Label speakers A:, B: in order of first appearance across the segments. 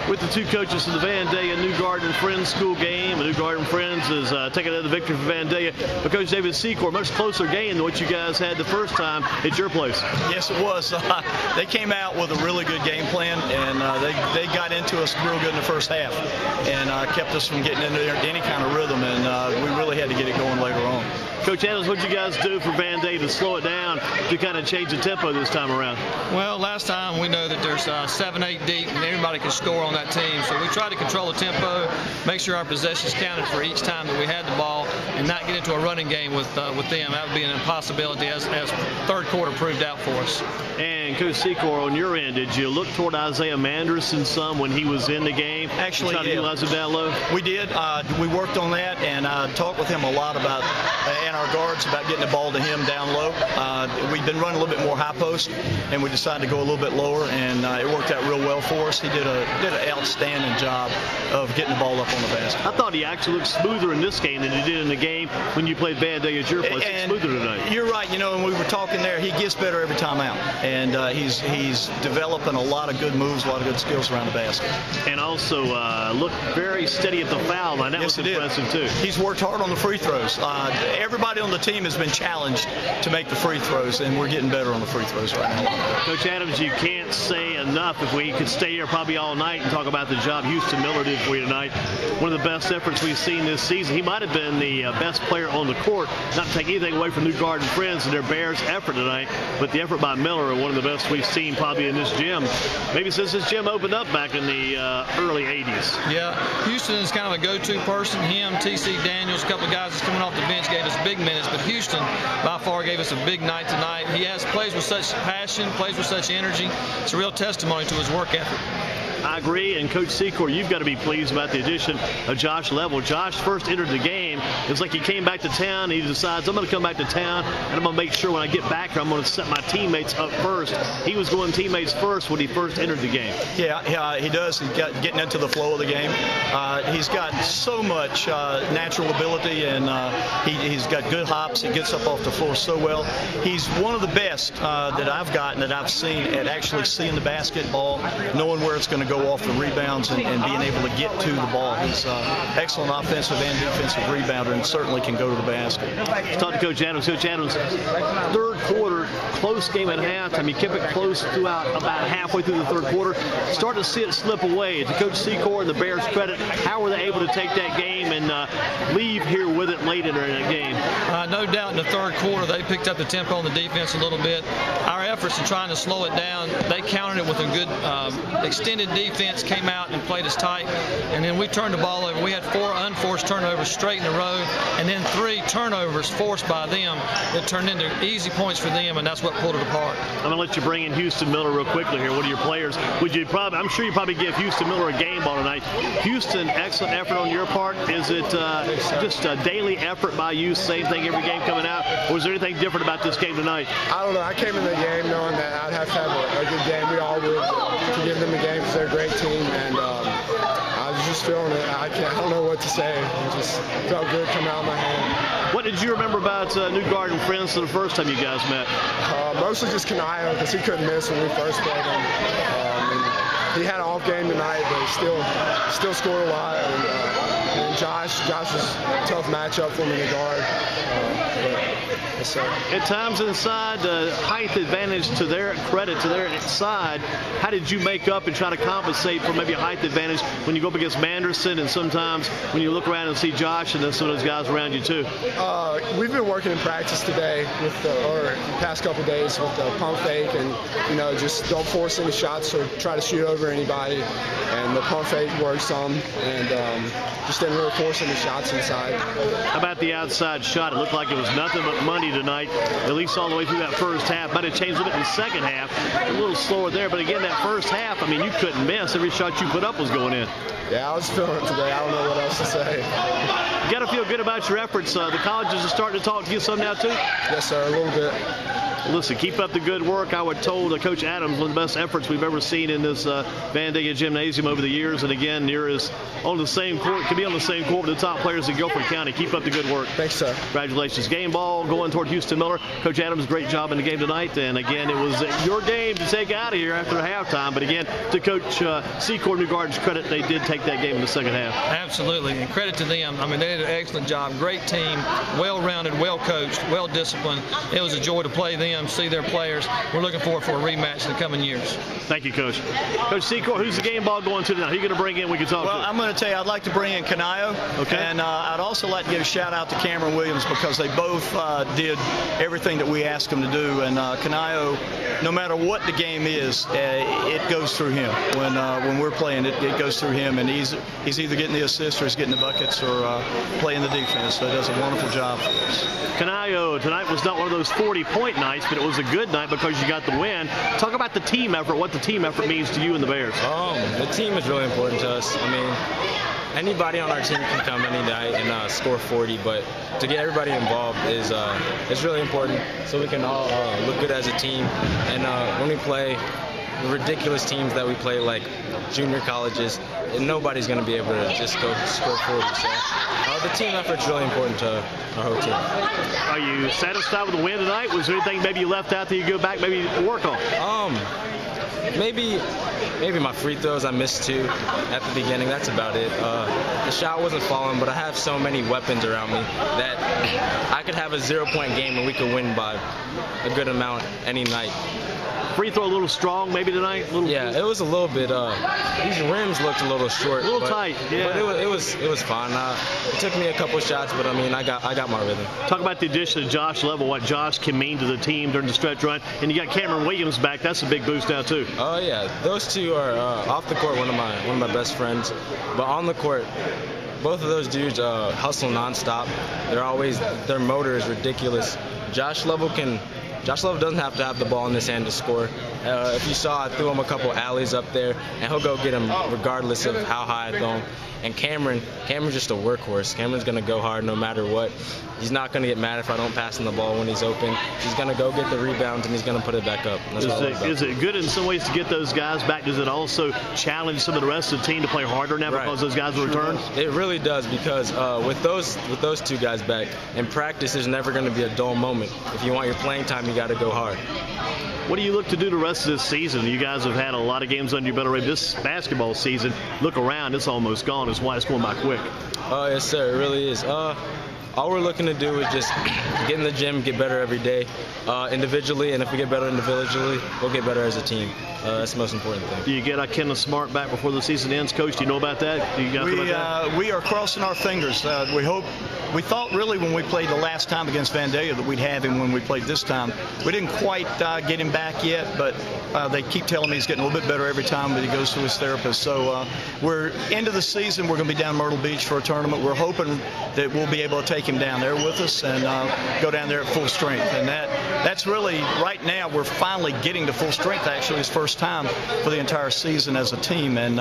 A: with the two coaches of the Vandalia New Garden Friends school game. The New Garden Friends is taking another victory for Vandalia. But Coach David Secor, much closer game than what you guys had the first time at your place.
B: Yes, it was. They came out with a really good game plan, and they got into us real good in the first half, and kept us from getting into any kind of rhythm, and we really had to get it going later on.
A: Coach Adams, what did you guys do for Vandalia to slow it down to kind of change the tempo this time around?
C: Well, last time we know that there's 7-8 deep and everybody can score on that team. So we tried to control the tempo, make sure our possessions counted for each time that we had the ball, and not get into a running game with them. That would be an impossibility, as third quarter proved out for us.
A: And Coach Secor, on your end, did you look toward Isaiah Manderson some when he was in the game?
B: Actually,
A: try to utilize him down low?
B: We did. We worked on that, and talked with him a lot about, and our guards, about getting the ball to him down low. We've been running a little bit more high post, and we decided to go a little bit lower, and it worked out real well for us. He did an outstanding job of getting the ball up on the basket.
A: I thought he actually looked smoother in this game than he did in the game when you played Vandalia at your place.
B: And
A: smoother tonight.
B: You're right. And we were talking there, he gets better every time out, and he's developing a lot of good moves, a lot of good skills around the basket.
A: And also looked very steady at the foul line. That was impressive too.
B: He's worked hard on the free throws. Everybody on the team has been challenged to make the free throws, and we're getting better on the free throws right now.
A: Coach Adams, you can't say enough. If we could stay here probably all night and talk about the job Houston Miller did for you tonight. One of the best efforts we've seen this season. He might have been the best player on the court. Not to take anything away from New Garden Friends and their Bears effort tonight, but the effort by Miller, one of the best we've seen probably in this gym. Maybe since this gym opened up back in the early 80s.
C: Yeah, Houston is kind of a go-to person. Him, T.C. Daniels, a couple of guys that's coming off the bench gave us big minutes, but Houston by far gave us a big night tonight. He plays with such passion, plays with such energy. It's a real testimony to his work ethic.
A: I agree, and Coach Secor, you've got to be pleased about the addition of Josh Level. Josh first entered the game. It's like he came back to town. He decides, I'm going to come back to town, and I'm going to make sure when I get back here, I'm going to set my teammates up first. He was going teammates first when he first entered the game.
B: Yeah, he does. He's getting into the flow of the game. He's got so much natural ability, and he's got good hops. He gets up off the floor so well. He's one of the best that I've gotten, that I've seen at actually seeing the basketball, knowing where it's going to go off the rebounds, and being able to get to the ball. He's excellent offensive and defensive rebounder, and certainly can go to the basket.
A: Let's talk to Coach Adams. Coach Adams, third quarter, close game at halftime. He kept it close throughout about halfway through the third quarter. Started to see it slip away. To Coach Secor and the Bears' credit, how were they able to take that game and leave here with it late in that game?
C: No doubt in the third quarter they picked up the tempo on the defense a little bit. Our efforts in trying to slow it down, they countered it with a good extended defense, came out and played us tight, and then we turned the ball over. We had 4 unforced turnovers straight in a row, and then 3 turnovers forced by them that turned into easy points for them, and that's what pulled it apart.
A: I'm going to let you bring in Houston Miller real quickly here. One of your players. I'm sure you probably give Houston Miller a game ball tonight. Houston, excellent effort on your part. Is it just a daily effort by you, same thing every game coming out, or is there anything different about this game tonight?
D: I don't know. I came in the game knowing that I'd have to have a good game. We all would, to give them a game because they're a great team, and I was just feeling it. I don't know what to say. It just felt good coming out of my hand.
A: What did you remember about New Garden Friends the first time you guys met?
D: Mostly just Kanaya, because he couldn't miss when we first played him. He had an off game tonight, but he still scored a lot. And Josh was a tough matchup for him in the guard.
A: At times inside, height advantage to their credit, to their side. How did you make up and try to compensate for maybe a height advantage when you go up against Manderson, and sometimes when you look around and see Josh and then some of those guys around you too?
D: We've been working in practice today or the past couple of days with the pump fake, and just don't force any shots or try to shoot over anybody. And the pump fake worked some, and just didn't really force any shots inside.
A: How about the outside shot? It looked like it was nothing but money tonight, at least all the way through that first half. Might have changed a bit in the second half, a little slower there, but again, that first half, you couldn't miss. Every shot you put up was going in.
D: Yeah, I was feeling it today. I don't know what else to say.
A: You got to feel good about your efforts. The colleges are starting to talk to you some now too?
D: Yes, sir, a little bit.
A: Listen, keep up the good work. I would told Coach Adams one of the best efforts we've ever seen in this Vandalia gymnasium over the years. And again, near is on the same court, can be on the same court with the top players in Guilford County. Keep up the good work.
D: Thanks, sir.
A: Congratulations. Game ball going toward Houston Miller. Coach Adams, great job in the game tonight. And again, it was your game to take out of here after halftime. But again, to Coach Secor New Garden's credit, they did take that game in the second half.
C: Absolutely, and credit to them. I mean, they did an excellent job. Great team, well-rounded, well-coached, well-disciplined. It was a joy to play them, see their players. We're looking forward for a rematch in the coming years.
A: Thank you, Coach. Coach Secor, who's the game ball going to tonight? Who are you going to bring in? We can talk to.
B: I'm going to tell you, I'd like to bring in Canayo.
A: Okay.
B: And I'd also like to give a shout-out to Cameron Williams because they both did everything that we asked them to do. And Canayo, no matter what the game is, it goes through him. When we're playing, it goes through him, and he's either getting the assist or he's getting the buckets or playing the defense. So he does a wonderful job for us.
A: Canayo, tonight was not one of those 40-point nights, but it was a good night because you got the win. Talk about the team effort, what the team effort means to you and the Bears.
E: The team is really important to us. I mean, anybody on our team can come any night and score 40, but to get everybody involved is really important so we can all look good as a team. And when we play the ridiculous teams that we play, like junior colleges, and nobody's going to be able to just go score 40. So the team effort's really important to our whole team.
A: Are you satisfied with the win tonight? Was there anything maybe you left out that you go back maybe work on?
E: Maybe my free throws I missed two at the beginning. That's about it. The shot wasn't falling, but I have so many weapons around me that I could have a 0-point game and we could win by a good amount any night.
A: Free throw a little strong maybe tonight?
E: Yeah, it was a little bit. These rims looked a little short.
A: A little tight, yeah.
E: But it was fine. It took me a couple shots, but I mean, I got my rhythm.
A: Talk about the addition of Josh Level, what Josh can mean to the team during the stretch run, and you got Cameron Williams back. That's a big boost now too.
E: Oh yeah, those two are off the court one of my best friends, but on the court, both of those dudes hustle nonstop. Their motor is ridiculous. Josh Level doesn't have to have the ball in his hand to score. If you saw, I threw him a couple alleys up there, and he'll go get him regardless of how high I throw him. And Cameron's just a workhorse. Cameron's going to go hard no matter what. He's not going to get mad if I don't pass him the ball when he's open. He's going to go get the rebounds, and he's going to put it back up.
A: Is it good in some ways to get those guys back? Does it also challenge some of the rest of the team to play harder now because those guys will return?
E: It really does, because with those two guys back, in practice there's never going to be a dull moment. If you want your playing time, you got to go hard.
A: What do you look to do the rest of this season? You guys have had a lot of games under your belt already. This basketball season, look around, it's almost gone. That's why it's going by quick.
E: Oh, yes, sir. It really is. All we're looking to do is just get in the gym, get better every day, individually, and if we get better individually, we'll get better as a team. That's the most important thing.
A: Do you get Kenneth Smart back before the season ends, Coach? Do you know about that? Do you guys know about that?
B: We are crossing our fingers. We thought really when we played the last time against Vandalia that we'd have him when we played this time. We didn't quite get him back yet, but they keep telling me he's getting a little bit better every time that he goes to his therapist. So we're into the season. We're going to be down Myrtle Beach for a tournament. We're hoping that we'll be able to take him down there with us and go down there at full strength. And that's really, right now, we're finally getting to full strength, actually, his first time for the entire season as a team. And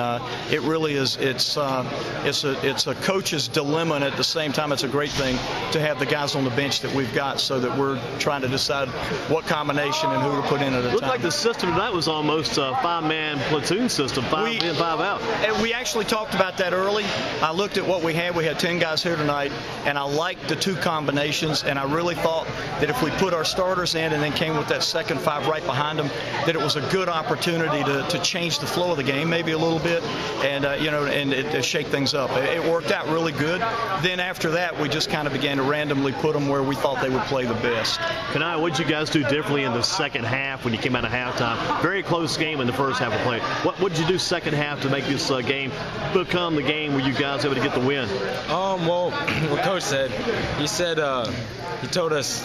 B: it really is, it's a coach's dilemma, and at the same time, it's a great thing to have the guys on the bench that we've got so that we're trying to decide what combination and who to put in at a time.
A: Looked like the system tonight was almost a 5-man platoon system, 5 in, 5 out.
B: And we actually talked about that early. I looked at what we had. We had 10 guys here tonight, and I liked the 2 combinations, and I really thought that if we put our starters in and then came with that second 5 right behind them, that it was a good opportunity to change the flow of the game maybe a little bit and, and shake things up. It worked out really good. Then after that, we just kind of began to randomly put them where we thought they would play the best.
A: Kanai, what did you guys do differently in the second half when you came out of halftime? Very close game in the first half of play. What did you do second half to make this game become the game where you guys were able to get the win?
E: Well, what Coach said, he told us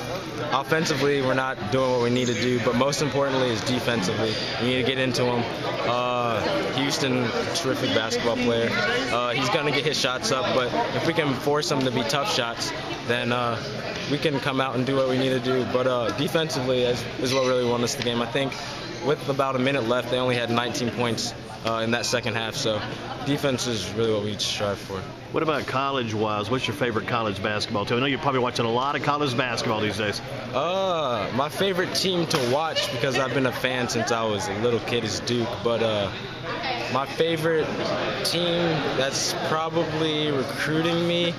E: offensively we're not doing what we need to do, but most importantly is defensively. We need to get into them. Houston, terrific basketball player. He's going to get his shots up, but if we can force him to be tough shots, then we can come out and do what we need to do. But defensively is what really won us the game. I think with about a minute left, they only had 19 points in that second half. So defense is really what we strive for.
A: What about college-wise? What's your favorite college basketball team? I know you're probably watching a lot of college basketball these days.
E: My favorite team to watch, because I've been a fan since I was a little kid, is Duke. But my favorite team that's probably recruiting me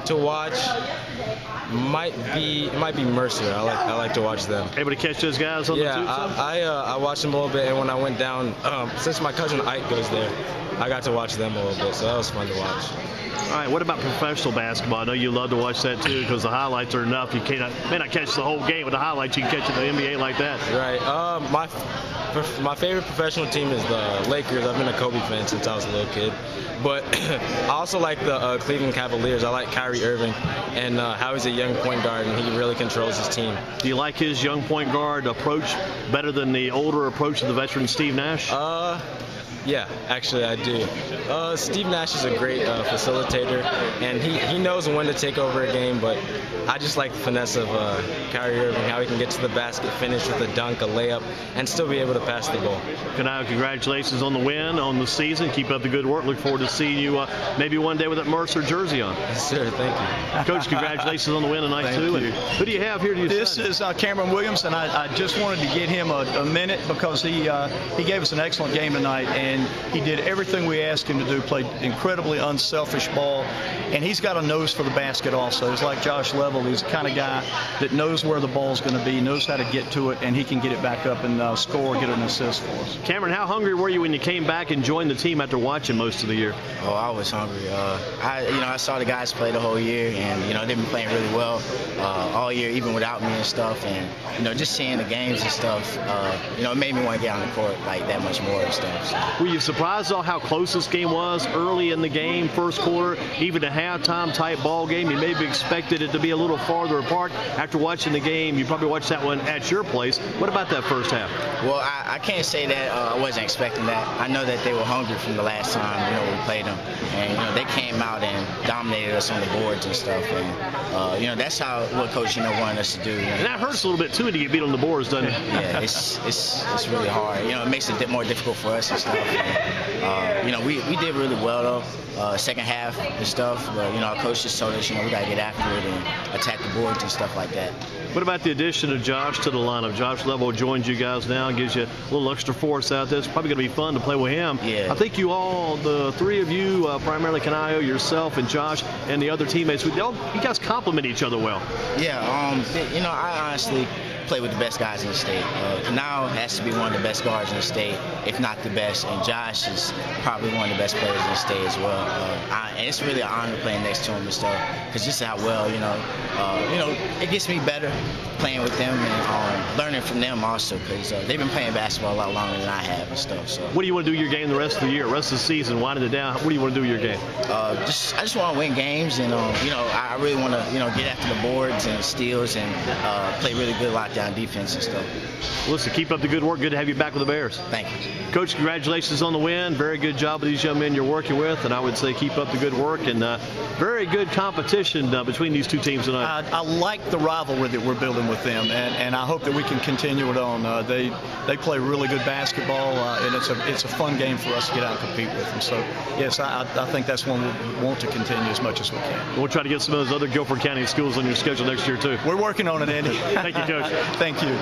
E: to watch might be Mercer. I like to watch them.
A: Able to catch those guys on the tube?
E: I watched them a little bit, and when I went down, since my cousin Ike goes there, I got to watch them a little bit, so that was fun to watch.
A: All right, what about professional basketball? I know you love to watch that too, because the highlights are enough. You may not catch the whole game with the highlights. You can catch it in the NBA like that.
E: Right. My favorite professional team is the Lakers. I've been a Kobe fan since I was a little kid. But I also like the Cleveland Cavaliers. I like Kyrie Irving and how he's a young point guard and he really controls his team.
A: Do you like his young point guard approach better than the older approach of the veteran Steve Nash?
E: Yeah, actually I do. Steve Nash is a great facilitator, and he knows when to take over a game, but I just like the finesse of Kyrie Irving, how he can get to the basket, finish with a dunk, a layup, and still be able to pass the ball.
A: Congratulations on the win, on the season. Keep up the good work. Look forward to seeing you maybe one day with that Mercer jersey on.
E: Yes, sir. Thank
A: you. Coach, congratulations on the win tonight, too. And who do you have here?
B: This is Cameron Williams, and I just wanted to get him a minute because he gave us an excellent game tonight, and he did everything we asked him to do, played incredibly unselfish ball, and he's got a nose for the basket also. He's like Josh Level. He's the kind of guy that knows where the ball's going to be, knows how to get to it, and he can get it back up and score, get an assist for us.
A: Cameron, how hungry were you when you came back and joined the team after watching most of the year?
F: Oh, I was hungry. I saw the guys play the whole year, and they've been playing really well all year, even without me and stuff. And just seeing the games and stuff, it made me want to get on the court like that much more and stuff. So.
A: Were you surprised at how close this game was early in the game, first quarter, even a halftime type ball game? You maybe expected it to be a little farther apart. After watching the game, you probably watched that one at your place. What about that first half?
F: Well, I can't say that I wasn't expecting that. I know that they were hungry from the last time we played them, and they came out and dominated us on the boards and stuff. And that's what Coach wanted us to do.
A: And that hurts a little bit too to get beat on the boards, doesn't it?
F: Yeah, it's really hard. It makes it more difficult for us and stuff. And, we did really well though, second half and stuff. But our coach just told us we got to get after it and attack the boards and stuff like that.
A: What about the addition of Josh to the lineup? Josh Level joins you guys now, gives you a little extra force out there. It's probably going to be fun to play with him.
F: Yeah.
A: I think the three of you, primarily Kanayo, yourself, and Josh, and the other teammates, you guys complement each other well.
F: Yeah, I honestly play with the best guys in the state. Kanayo has to be one of the best guards in the state, if not the best, and Josh is probably one of the best players in the state as well. And it's really an honor playing next to him and stuff, because just how well, it gets me better playing with them and learning from them also, because they've been playing basketball a lot longer than I have and stuff. So.
A: What do you want to do with your game the rest of the year, rest of the season, winding it down? What do you want to do with your game?
F: I just want to win games, and I really want to get after the boards and steals and play really good lockdown defense and stuff.
A: Listen, keep up the good work. Good to have you back with the Bears.
F: Thank you.
A: Coach, congratulations on the win. Very good job with these young men you're working with, and I would say keep up the good work, and very good competition between these two teams tonight.
B: I like the rivalry that we're building with them, and I hope that we can continue it on. They play really good basketball, and it's a fun game for us to get out and compete with them. So, yes, I think that's one we want to continue as much as we can.
A: We'll try to get some of those other Guilford County schools on your schedule next year, too.
B: We're working on it, Andy.
A: Thank you, Coach.
B: Thank you.